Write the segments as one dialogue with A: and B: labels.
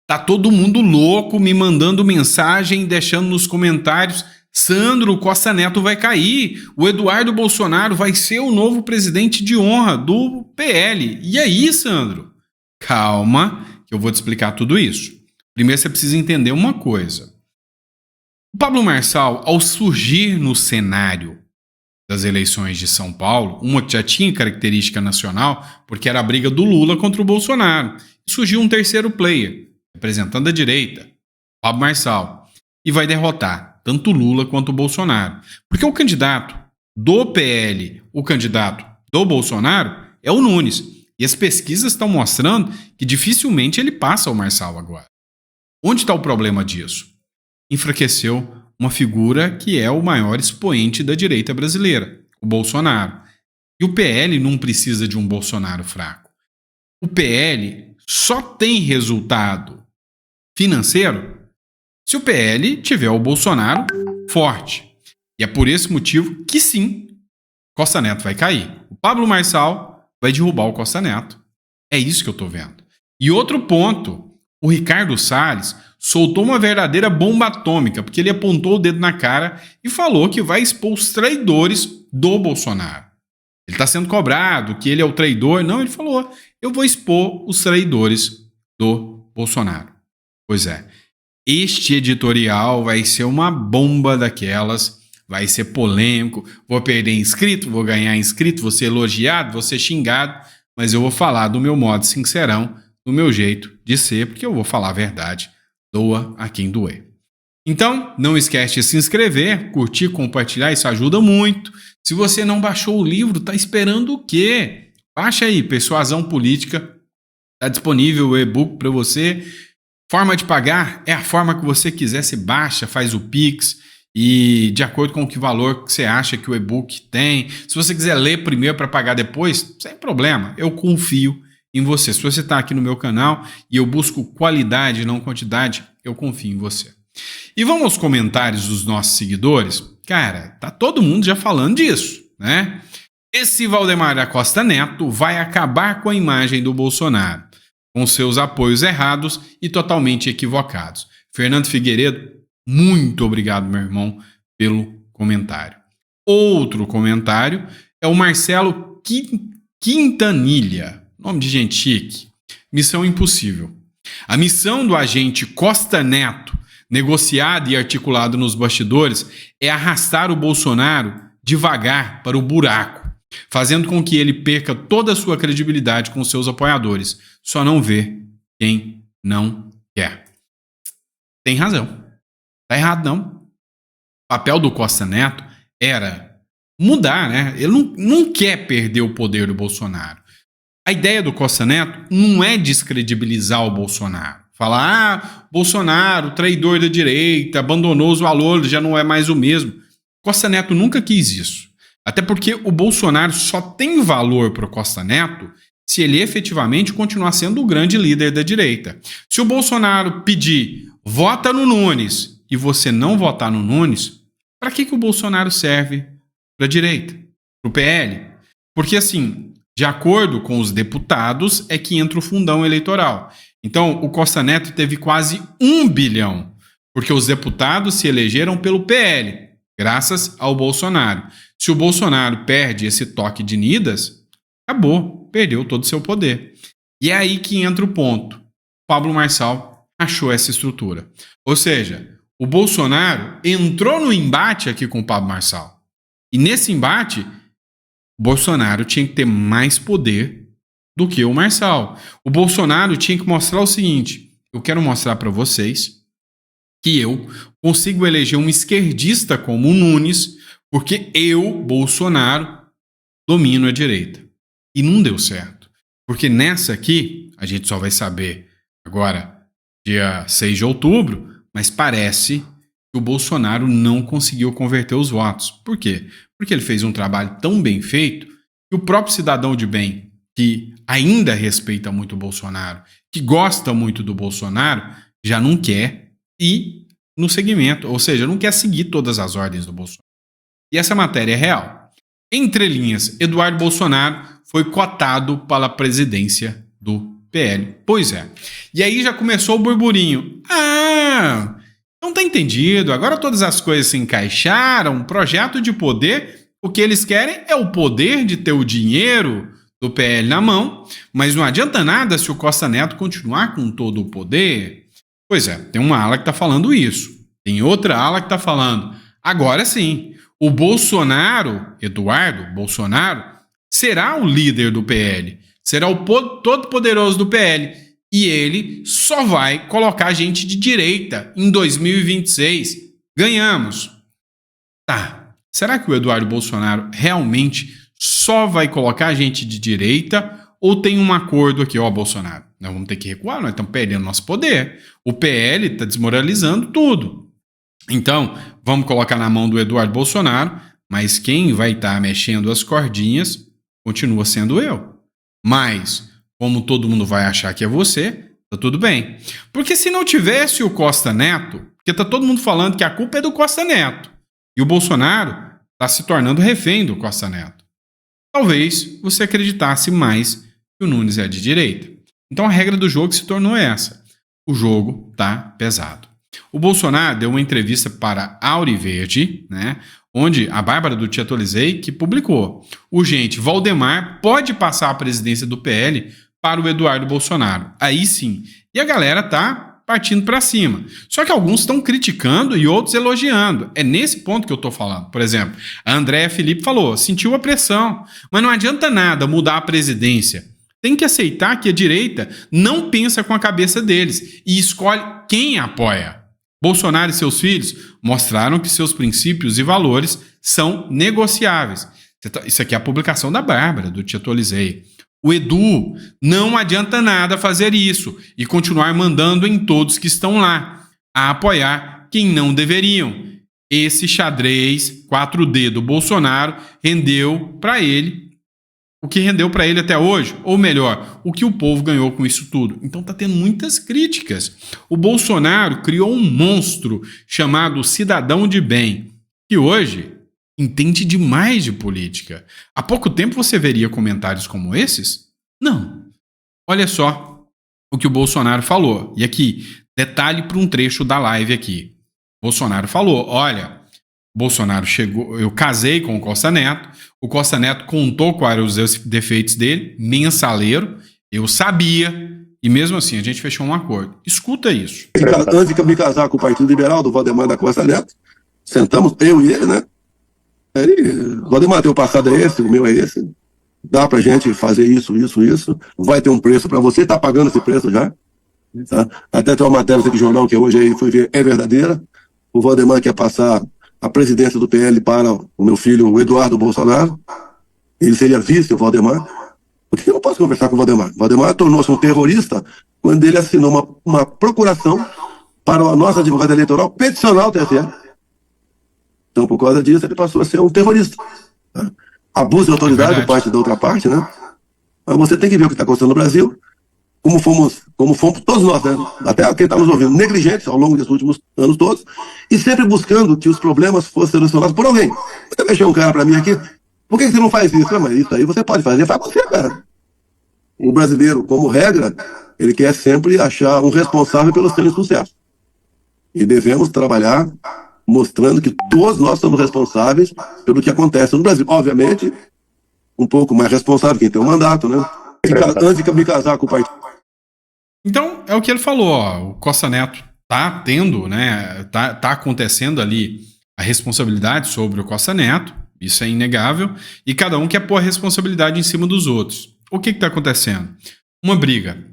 A: Tá todo mundo louco me mandando mensagem, deixando nos comentários: Sandro, o Costa Neto vai cair, o Eduardo Bolsonaro vai ser o novo presidente de honra do PL. E aí, Sandro? Calma, que eu vou te explicar tudo isso. Primeiro você precisa entender uma coisa. O Pablo Marçal, ao surgir no cenário das eleições de São Paulo, uma que já tinha característica nacional, porque era a briga do Lula contra o Bolsonaro, surgiu um terceiro player, representando a direita, Pablo Marçal, e vai derrotar tanto o Lula quanto o Bolsonaro. Porque o candidato do PL, o candidato do Bolsonaro, é o Nunes. E as pesquisas estão mostrando que dificilmente ele passa o Marçal agora. Onde está o problema disso? Enfraqueceu uma figura que é o maior expoente da direita brasileira, o Bolsonaro. E o PL não precisa de um Bolsonaro fraco. O PL só tem resultado financeiro se o PL tiver o Bolsonaro forte. E é por esse motivo que sim, Costa Neto vai cair. O Pablo Marçal vai derrubar o Costa Neto. É isso que eu tô vendo. E outro ponto, o Ricardo Salles soltou uma verdadeira bomba atômica, porque ele apontou o dedo na cara e falou que vai expor os traidores do Bolsonaro. Ele está sendo cobrado, que ele é o traidor. Não, ele falou, eu vou expor os traidores do Bolsonaro. Pois é, este editorial vai ser uma bomba daquelas, vai ser polêmico, vou perder inscrito, vou ganhar inscrito, vou ser elogiado, vou ser xingado, mas eu vou falar do meu modo sincerão, do meu jeito de ser, porque eu vou falar a verdade, doa a quem doer. Então, não esquece de se inscrever, curtir, compartilhar, isso ajuda muito. Se você não baixou o livro, tá esperando o quê? Baixa aí, Persuasão Política, tá disponível o e-book para você. Forma de pagar é a forma que você quiser, se baixa, faz o Pix e de acordo com que valor que você acha que o e-book tem. Se você quiser ler primeiro para pagar depois, sem problema, eu confio em você. Se você está aqui no meu canal e eu busco qualidade, não quantidade, eu confio em você. E vamos aos comentários dos nossos seguidores? Cara, tá todo mundo já falando disso, né? Esse Valdemar da Costa Neto vai acabar com a imagem do Bolsonaro, com seus apoios errados e totalmente equivocados. Fernando Figueiredo, muito obrigado, meu irmão, pelo comentário. Outro comentário é o Marcelo Quintanilha, nome de gente chique. Missão impossível. A missão do agente Costa Neto, negociado e articulado nos bastidores, é arrastar o Bolsonaro devagar para o buraco, fazendo com que ele perca toda a sua credibilidade com seus apoiadores. Só não vê quem não quer. Tem razão. Tá errado, não. O papel do Costa Neto era mudar, né? Ele não quer perder o poder do Bolsonaro. A ideia do Costa Neto não é descredibilizar o Bolsonaro. Falar, Bolsonaro, traidor da direita, abandonou os valores, já não é mais o mesmo. Costa Neto nunca quis isso. Até porque o Bolsonaro só tem valor para o Costa Neto se ele efetivamente continuar sendo o grande líder da direita. Se o Bolsonaro pedir, vota no Nunes, e você não votar no Nunes, para que o Bolsonaro serve para a direita? Para o PL? Porque assim, de acordo com os deputados, é que entra o fundão eleitoral. Então, o Costa Neto teve quase 1 bilhão, porque os deputados se elegeram pelo PL, graças ao Bolsonaro. Se o Bolsonaro perde esse toque de Midas, acabou, perdeu todo o seu poder. E é aí que entra o ponto. Pablo Marçal achou essa estrutura. Ou seja, o Bolsonaro entrou no embate aqui com o Pablo Marçal. E nesse embate, o Bolsonaro tinha que ter mais poder do que o Marçal. O Bolsonaro tinha que mostrar o seguinte: eu quero mostrar para vocês que eu consigo eleger um esquerdista como o Nunes, porque eu, Bolsonaro, domino a direita. E não deu certo. Porque nessa aqui, a gente só vai saber agora, dia 6 de outubro, mas parece que o Bolsonaro não conseguiu converter os votos. Por quê? Porque ele fez um trabalho tão bem feito que o próprio cidadão de bem, que ainda respeita muito o Bolsonaro, que gosta muito do Bolsonaro, já não quer ir no segmento, ou seja, não quer seguir todas as ordens do Bolsonaro. E essa matéria é real. Entre linhas, Eduardo Bolsonaro foi cotado para a presidência do PL. Pois é. E aí já começou o burburinho. Ah, não tá entendido. Agora todas as coisas se encaixaram. Projeto de poder. O que eles querem é o poder de ter o dinheiro do PL na mão. Mas não adianta nada se o Costa Neto continuar com todo o poder. Pois é, tem uma ala que tá falando isso. Tem outra ala que tá falando. Agora sim, o Bolsonaro, Eduardo Bolsonaro, será o líder do PL. Será o todo-poderoso do PL. E ele só vai colocar gente de direita em 2026. Ganhamos. Tá. Será que o Eduardo Bolsonaro realmente só vai colocar gente de direita ou tem um acordo aqui, ó, Bolsonaro? Nós vamos ter que recuar, nós estamos perdendo nosso poder. O PL está desmoralizando tudo. Então, vamos colocar na mão do Eduardo Bolsonaro, mas quem vai estar mexendo as cordinhas continua sendo eu. Mas, como todo mundo vai achar que é você, tá tudo bem. Porque se não tivesse o Costa Neto, porque tá todo mundo falando que a culpa é do Costa Neto, e o Bolsonaro tá se tornando refém do Costa Neto, talvez você acreditasse mais que o Nunes é de direita. Então a regra do jogo se tornou essa. O jogo tá pesado. O Bolsonaro deu uma entrevista para Auriverde, né, onde a Bárbara do Te Atualizei que publicou: urgente, Valdemar pode passar a presidência do PL para o Eduardo Bolsonaro. Aí sim. E a galera tá partindo para cima. Só que alguns estão criticando e outros elogiando. É nesse ponto que eu tô falando. Por exemplo, a Andréa Felipe falou, sentiu a pressão, mas não adianta nada mudar a presidência. Tem que aceitar que a direita não pensa com a cabeça deles e escolhe quem apoia. Bolsonaro e seus filhos mostraram que seus princípios e valores são negociáveis. Isso aqui é a publicação da Bárbara, do Te Atualizei. O Edu, não adianta nada fazer isso e continuar mandando em todos que estão lá, a apoiar quem não deveriam. Esse xadrez 4D do Bolsonaro rendeu para ele o que rendeu para ele até hoje, ou melhor, o que o povo ganhou com isso tudo. Então tá tendo muitas críticas. O Bolsonaro criou um monstro chamado cidadão de bem, que hoje entende demais de política. Há pouco tempo você veria comentários como esses? Não. Olha só o que o Bolsonaro falou. E aqui, detalhe para um trecho da live aqui. Bolsonaro falou, olha, Bolsonaro chegou, eu casei com o Costa Neto, o Costa Neto contou quais eram os defeitos dele, mensaleiro, eu sabia, e mesmo assim a gente fechou um acordo. Escuta isso.
B: Antes de me casar com o Partido Liberal, do Valdemar da Costa Neto, sentamos, eu e ele, né? Valdemar, teu passado é esse, o meu é esse, dá pra gente fazer isso, vai ter um preço pra você, tá pagando esse preço já, tá? Até tem uma matéria aqui no jornal que hoje aí fui ver, é verdadeira, o Valdemar quer passar a presidência do PL para o meu filho, o Eduardo Bolsonaro, ele seria vice, o Valdemar. Por que eu não posso conversar com o Valdemar? O Valdemar tornou-se um terrorista quando ele assinou uma procuração para a nossa advogada eleitoral peticionar o TSE. Então, por causa disso, ele passou a ser um terrorista. Tá? Abuso de autoridade por parte da outra parte, né? Mas você tem que ver o que está acontecendo no Brasil, como fomos todos nós, né? Até quem está nos ouvindo, negligentes ao longo desses últimos anos todos, e sempre buscando que os problemas fossem solucionados por alguém. Você mexeu um cara para mim aqui, por que você não faz isso? Mas isso aí você pode fazer, faz você, cara. O brasileiro, como regra, ele quer sempre achar um responsável pelos seus sucessos. E devemos trabalhar mostrando que todos nós somos responsáveis pelo que acontece no Brasil. Obviamente, um pouco mais responsável quem tem o mandato, né? Antes de me casar com o partido.
A: Então, é o que ele falou, ó, o Costa Neto tá tendo, né, tá acontecendo ali a responsabilidade sobre o Costa Neto, isso é inegável, e cada um quer pôr a responsabilidade em cima dos outros. O que tá acontecendo? Uma briga.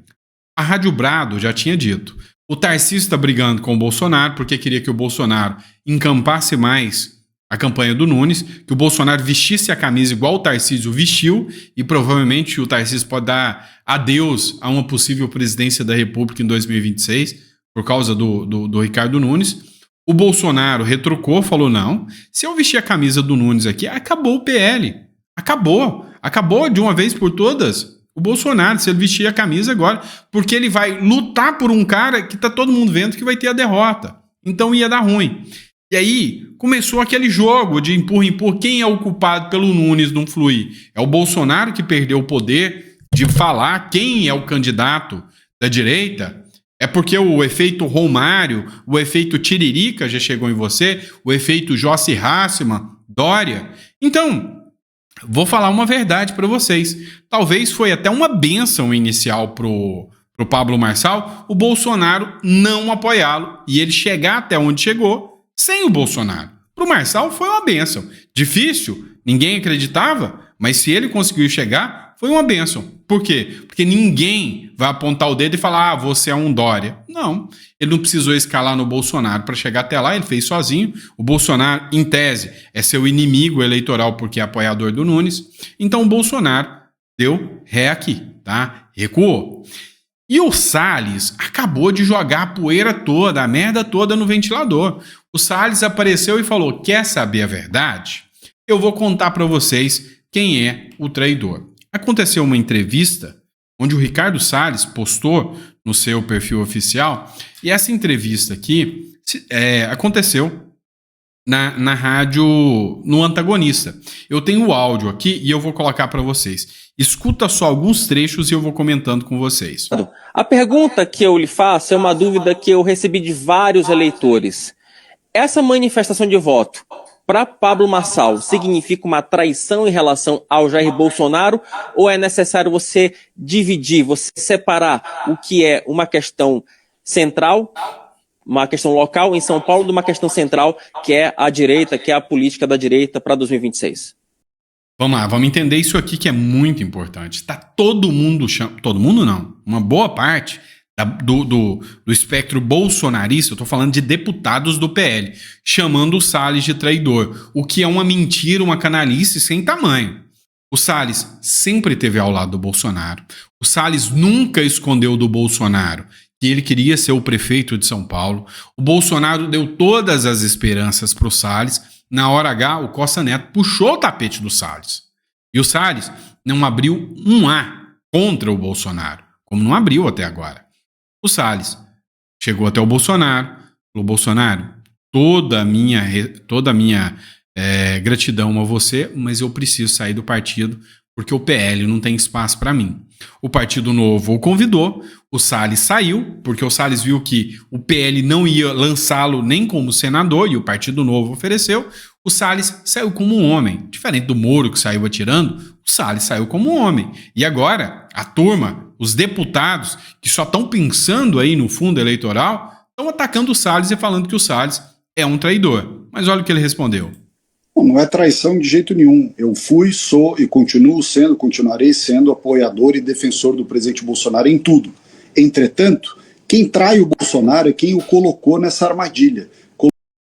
A: A Rádio Brado já tinha dito, o Tarcísio está brigando com o Bolsonaro porque queria que o Bolsonaro encampasse mais a campanha do Nunes, que o Bolsonaro vestisse a camisa igual o Tarcísio vestiu, e provavelmente o Tarcísio pode dar adeus a uma possível presidência da República em 2026, por causa do Ricardo Nunes. O Bolsonaro retrucou, falou, não, se eu vestir a camisa do Nunes aqui, acabou o PL. Acabou de uma vez por todas. O Bolsonaro, se ele vestir a camisa agora, porque ele vai lutar por um cara que tá todo mundo vendo que vai ter a derrota. Então ia dar ruim. E aí começou aquele jogo de empurra. Quem é o culpado pelo Nunes não fluir? É o Bolsonaro que perdeu o poder de falar quem é o candidato da direita, é porque o efeito Romário, o efeito Tiririca já chegou em você, o efeito Joyce Hasselmann, Dória. Então, vou falar uma verdade para vocês. Talvez foi até uma bênção inicial pro Pablo Marçal o Bolsonaro não apoiá-lo e ele chegar até onde chegou sem o Bolsonaro. Pro Marçal foi uma bênção. Difícil, ninguém acreditava, mas se ele conseguiu chegar, foi uma bênção. Por quê? Porque ninguém vai apontar o dedo e falar, você é um Dória. Não, ele não precisou escalar no Bolsonaro para chegar até lá, ele fez sozinho. O Bolsonaro, em tese, é seu inimigo eleitoral porque é apoiador do Nunes. Então o Bolsonaro deu ré aqui, tá? Recuou. E o Salles acabou de jogar a poeira toda, a merda toda no ventilador. O Salles apareceu e falou, quer saber a verdade? Eu vou contar para vocês quem é o traidor. Aconteceu uma entrevista onde o Ricardo Salles postou no seu perfil oficial, e essa entrevista aqui aconteceu na rádio, no Antagonista. Eu tenho o áudio aqui e eu vou colocar para vocês. Escuta só alguns trechos e eu vou comentando com vocês.
C: A pergunta que eu lhe faço é uma dúvida que eu recebi de vários eleitores. Essa manifestação de voto para Pablo Marçal significa uma traição em relação ao Jair Bolsonaro, ou é necessário você dividir, você separar o que é uma questão central, uma questão local em São Paulo, de uma questão central que é a direita, que é a política da direita para 2026?
A: Vamos lá, vamos entender isso aqui que é muito importante. Está todo mundo, todo mundo não, uma boa parte do espectro bolsonarista, eu estou falando de deputados do PL, chamando o Salles de traidor, o que é uma mentira, uma canalice sem tamanho. O Salles sempre esteve ao lado do Bolsonaro. O Salles nunca escondeu do Bolsonaro que ele queria ser o prefeito de São Paulo. O Bolsonaro deu todas as esperanças para o Salles. Na hora H, o Costa Neto puxou o tapete do Salles. E o Salles não abriu um A contra o Bolsonaro, como não abriu até agora. O Salles chegou até o Bolsonaro, falou, Bolsonaro, toda a minha gratidão a você, mas eu preciso sair do partido porque o PL não tem espaço para mim. O Partido Novo o convidou, o Salles saiu, porque o Salles viu que o PL não ia lançá-lo nem como senador, e o Partido Novo ofereceu. O Salles saiu como um homem. Diferente do Moro, que saiu atirando, o Salles saiu como um homem. E agora, a turma, os deputados, que só estão pensando aí no fundo eleitoral, estão atacando o Salles e falando que o Salles é um traidor. Mas olha o que ele respondeu.
D: Não é traição de jeito nenhum. Eu fui, sou e continuo sendo, continuarei sendo apoiador e defensor do presidente Bolsonaro em tudo. Entretanto, quem trai o Bolsonaro é quem o colocou nessa armadilha.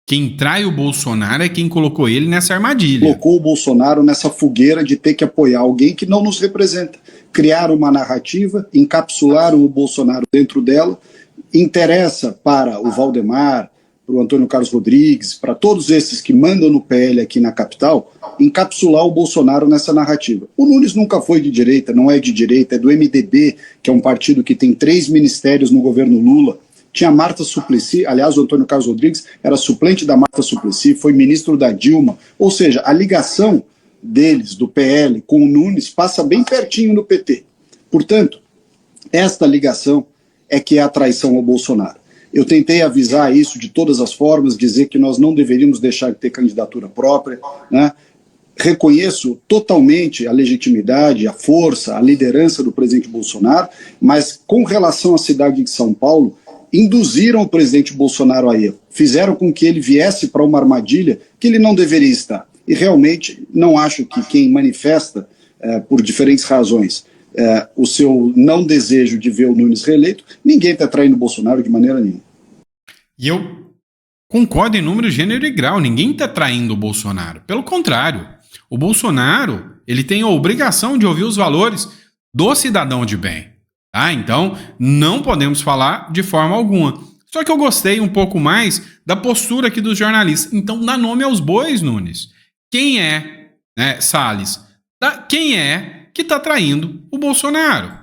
A: Quem trai o Bolsonaro é quem colocou ele nessa armadilha.
D: Colocou o Bolsonaro nessa fogueira de ter que apoiar alguém que não nos representa. Criaram uma narrativa, encapsularam o Bolsonaro dentro dela. Interessa para o Valdemar, para o Antônio Carlos Rodrigues, para todos esses que mandam no PL aqui na capital, encapsular o Bolsonaro nessa narrativa. O Nunes nunca foi de direita, não é de direita, é do MDB, que é um partido que tem 3 ministérios no governo Lula. Tinha Marta Suplicy, aliás, o Antônio Carlos Rodrigues era suplente da Marta Suplicy, foi ministro da Dilma. Ou seja, a ligação deles, do PL, com o Nunes, passa bem pertinho do PT. Portanto, esta ligação é que é a traição ao Bolsonaro. Eu tentei avisar isso de todas as formas, dizer que nós não deveríamos deixar de ter candidatura própria, né? Reconheço totalmente a legitimidade, a força, a liderança do presidente Bolsonaro, mas com relação à cidade de São Paulo, induziram o presidente Bolsonaro a erro, fizeram com que ele viesse para uma armadilha que ele não deveria estar. E realmente não acho que quem manifesta, por diferentes razões, o seu não desejo de ver o Nunes reeleito, ninguém está traindo o Bolsonaro de maneira nenhuma.
A: E eu concordo em número, gênero e grau. Ninguém está traindo o Bolsonaro. Pelo contrário, o Bolsonaro ele tem a obrigação de ouvir os valores do cidadão de bem. Tá? Então, não podemos falar de forma alguma. Só que eu gostei um pouco mais da postura aqui dos jornalistas. Então, dá nome aos bois, Nunes. Quem é, né, Salles? Quem é que está traindo o Bolsonaro?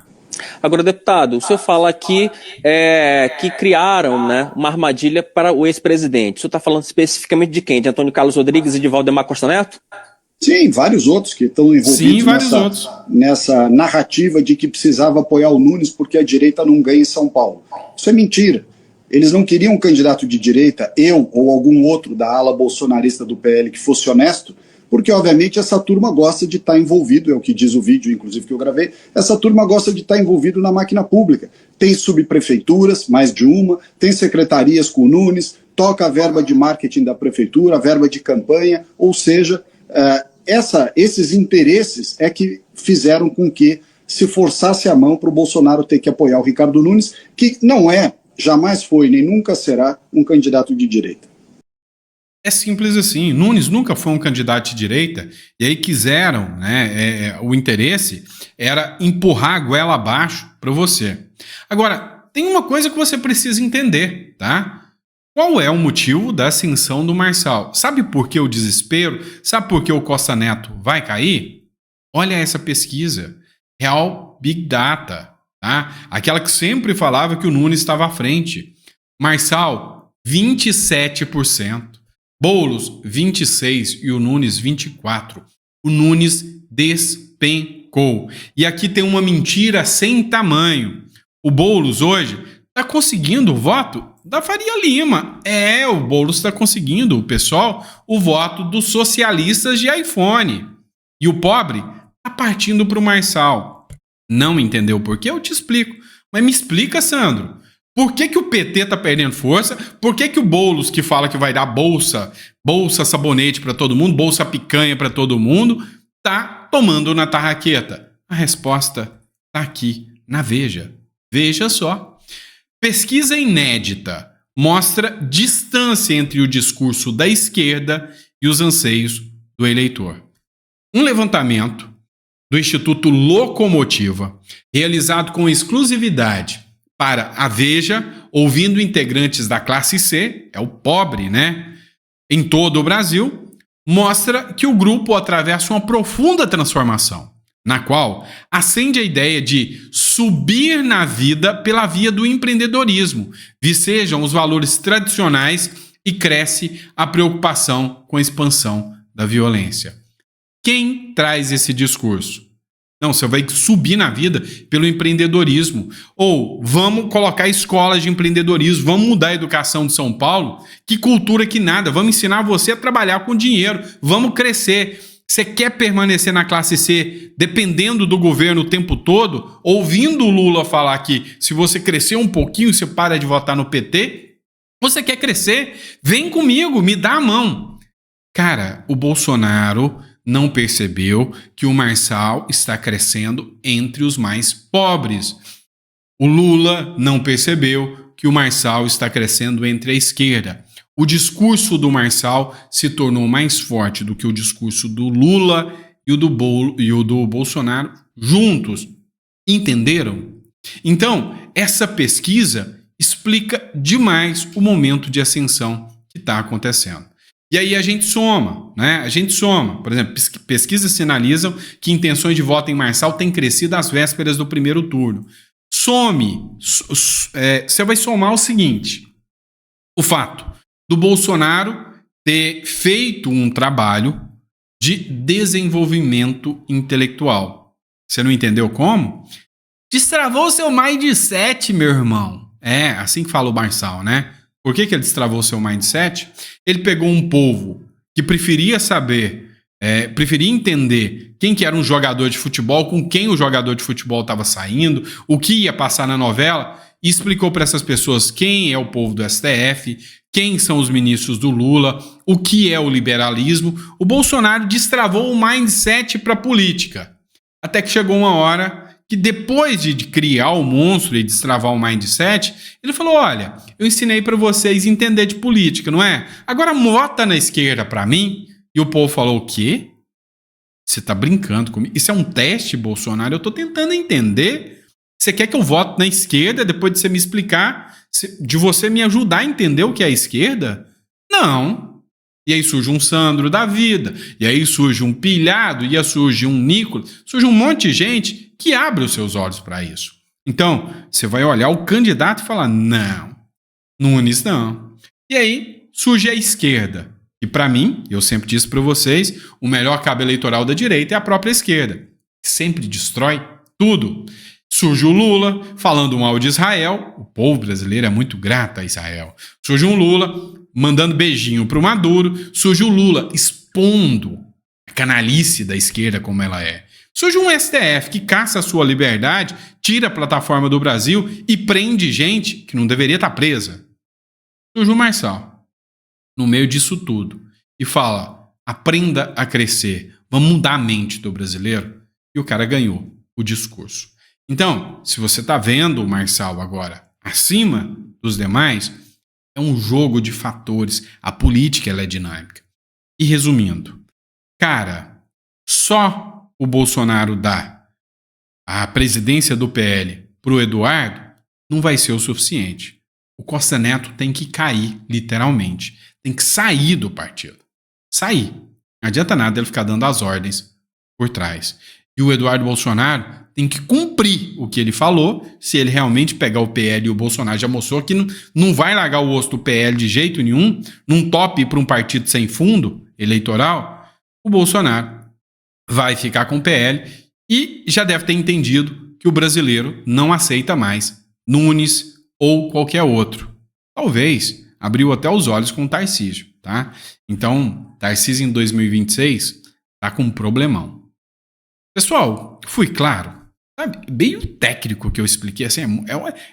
C: Agora, deputado, o senhor fala aqui que criaram, né, uma armadilha para o ex-presidente. O senhor está falando especificamente de quem? De Antônio Carlos Rodrigues e de Valdemar Costa Neto?
D: Sim, vários outros que estão envolvidos nessa narrativa de que precisava apoiar o Nunes porque a direita não ganha em São Paulo. Isso é mentira. Eles não queriam um candidato de direita, eu ou algum outro da ala bolsonarista do PL que fosse honesto, porque obviamente essa turma gosta de estar envolvido, é o que diz o vídeo, inclusive, que eu gravei, essa turma gosta de estar envolvido na máquina pública. Tem subprefeituras, mais de uma, tem secretarias com o Nunes, toca a verba de marketing da prefeitura, a verba de campanha, ou seja, esses interesses é que fizeram com que se forçasse a mão para o Bolsonaro ter que apoiar o Ricardo Nunes, que não é, jamais foi, nem nunca será um candidato de direita.
A: É simples assim. Nunes nunca foi um candidato de direita, e aí quiseram, o interesse era empurrar a goela abaixo para você. Agora, tem uma coisa que você precisa entender, tá? Qual é o motivo da ascensão do Marçal? Sabe por que o desespero? Sabe por que o Costa Neto vai cair? Olha essa pesquisa. Real Big Data, tá? Aquela que sempre falava que o Nunes estava à frente. Marçal, 27%. Boulos, 26% e o Nunes, 24%. O Nunes despencou. E aqui tem uma mentira sem tamanho. O Boulos hoje está conseguindo o voto da Faria Lima. O Boulos está conseguindo, o pessoal, o voto dos socialistas de iPhone. E o pobre está partindo para o Marçal. Não entendeu por quê? Eu te explico. Mas me explica, Sandro. Por que o PT está perdendo força? Por que o Boulos, que fala que vai dar bolsa sabonete para todo mundo, bolsa picanha para todo mundo, está tomando na tarraqueta? A resposta está aqui na Veja. Veja só. Pesquisa inédita mostra distância entre o discurso da esquerda e os anseios do eleitor. Um levantamento do Instituto Locomotiva, realizado com exclusividade para a Veja, ouvindo integrantes da classe C, é o pobre, em todo o Brasil, mostra que o grupo atravessa uma profunda transformação, na qual acende a ideia de subir na vida pela via do empreendedorismo, vicejam os valores tradicionais e cresce a preocupação com a expansão da violência. Quem traz esse discurso? Não, você vai subir na vida pelo empreendedorismo. Ou vamos colocar escolas de empreendedorismo, vamos mudar a educação de São Paulo. Que cultura que nada, vamos ensinar você a trabalhar com dinheiro, vamos crescer. Você quer permanecer na classe C dependendo do governo o tempo todo, ouvindo o Lula falar que se você crescer um pouquinho, você para de votar no PT? Você quer crescer? Vem comigo, me dá a mão. Cara, o Bolsonaro não percebeu que o Marçal está crescendo entre os mais pobres. O Lula não percebeu que o Marçal está crescendo entre a esquerda. O discurso do Marçal se tornou mais forte do que o discurso do Lula e o do Bolsonaro juntos. Entenderam? Então, essa pesquisa explica demais o momento de ascensão que está acontecendo. E aí a gente soma. Por exemplo, pesquisas sinalizam que intenções de voto em Marçal têm crescido às vésperas do primeiro turno. Você vai somar o seguinte: o fato do Bolsonaro ter feito um trabalho de desenvolvimento intelectual. Você não entendeu como? Destravou seu mindset, meu irmão. É assim que fala o Marçal, Por que ele destravou seu mindset? Ele pegou um povo que preferia saber, preferia entender quem que era um jogador de futebol, com quem o jogador de futebol estava saindo, o que ia passar na novela, e explicou para essas pessoas quem é o povo do STF, quem são os ministros do Lula, o que é o liberalismo. O Bolsonaro destravou o mindset para a política. Até que chegou uma hora que depois de criar o monstro e destravar o mindset, ele falou: olha, eu ensinei para vocês entender de política, não é? Agora vota na esquerda para mim. E o povo falou: o quê? Você tá brincando comigo? Isso é um teste, Bolsonaro? Eu tô tentando entender. Você quer que eu vote na esquerda depois de você me explicar, de você me ajudar a entender o que é a esquerda? Não. E aí surge um Sandro da vida, e aí surge um Pilhado, e aí surge um Nicolas, surge um monte de gente que abre os seus olhos para isso. Então, você vai olhar o candidato e falar: não, Nunes não. E aí surge a esquerda, que que para mim, eu sempre disse para vocês, o melhor cabo eleitoral da direita é a própria esquerda, que sempre destrói tudo. Surge o Lula falando mal de Israel, o povo brasileiro é muito grato a Israel. Surge um Lula mandando beijinho pro Maduro, surge o Lula expondo a canalice da esquerda como ela é. Surge um STF que caça a sua liberdade, tira a plataforma do Brasil e prende gente que não deveria estar presa. Surge o Marçal, no meio disso tudo, e fala, aprenda a crescer, vamos mudar a mente do brasileiro. E o cara ganhou o discurso. Então, se você está vendo o Marçal agora acima dos demais, é um jogo de fatores. A política ela é dinâmica. E resumindo, cara, só o Bolsonaro dá a presidência do PL para o Eduardo não vai ser o suficiente. O Costa Neto tem que cair, literalmente. Tem que sair do partido. Sair. Não adianta nada ele ficar dando as ordens por trás. E o Eduardo Bolsonaro tem que cumprir o que ele falou. Se ele realmente pegar o PL, e o Bolsonaro já mostrou que não vai largar o osso do PL de jeito nenhum, num top para um partido sem fundo eleitoral, o Bolsonaro vai ficar com o PL e já deve ter entendido que o brasileiro não aceita mais Nunes ou qualquer outro. Talvez abriu até os olhos com o Tarcísio, tá? Então, Tarcísio em 2026 tá com um problemão. Pessoal, fui claro? Sabe, bem o técnico que eu expliquei, assim,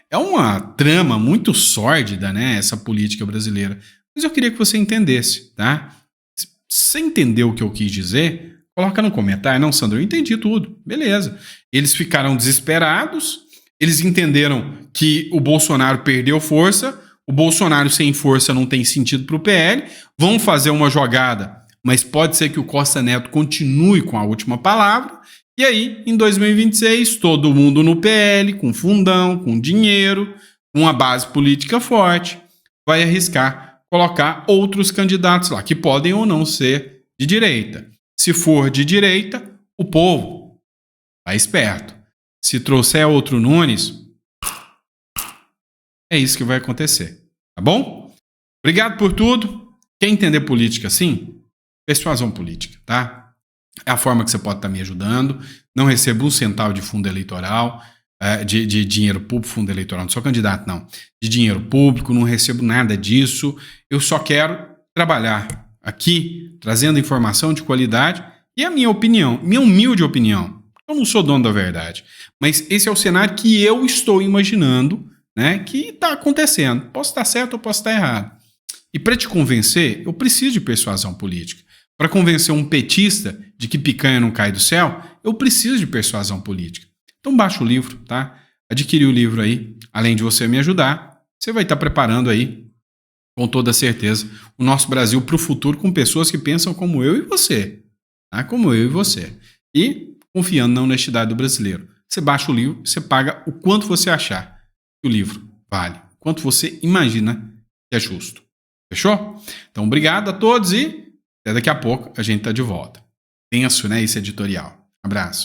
A: é uma trama muito sórdida, né, essa política brasileira. Mas eu queria que você entendesse, tá? Se você entendeu o que eu quis dizer, coloca no comentário. Não, Sandro, eu entendi tudo. Beleza. Eles ficaram desesperados, eles entenderam que o Bolsonaro perdeu força, o Bolsonaro sem força não tem sentido para o PL, vão fazer uma jogada, mas pode ser que o Costa Neto continue com a última palavra. E aí, em 2026, todo mundo no PL, com fundão, com dinheiro, com uma base política forte, vai arriscar colocar outros candidatos lá, que podem ou não ser de direita. Se for de direita, o povo vai esperto. Se trouxer outro Nunes, é isso que vai acontecer. Tá bom? Obrigado por tudo. Quer entender política assim? Persuasão política, tá? É a forma que você pode estar me ajudando. Não recebo um centavo de fundo eleitoral, de dinheiro público, fundo eleitoral. Não sou candidato, não. De dinheiro público, não recebo nada disso. Eu só quero trabalhar aqui, trazendo informação de qualidade e a minha opinião, minha humilde opinião. Eu não sou dono da verdade. Mas esse é o cenário que eu estou imaginando, né, que está acontecendo. Posso estar certo ou posso estar errado. E para te convencer, eu preciso de persuasão política. Para convencer um petista de que picanha não cai do céu, eu preciso de persuasão política. Então baixa o livro, tá? Adquire o livro aí. Além de você me ajudar, você vai estar preparando aí, com toda certeza, o nosso Brasil para o futuro com pessoas que pensam como eu e você. Tá? Como eu e você. E confiando na honestidade do brasileiro. Você baixa o livro, você paga o quanto você achar que o livro vale. O quanto você imagina que é justo. Fechou? Então, obrigado a todos e até daqui a pouco a gente tá de volta. Tenso, né, esse editorial. Abraço.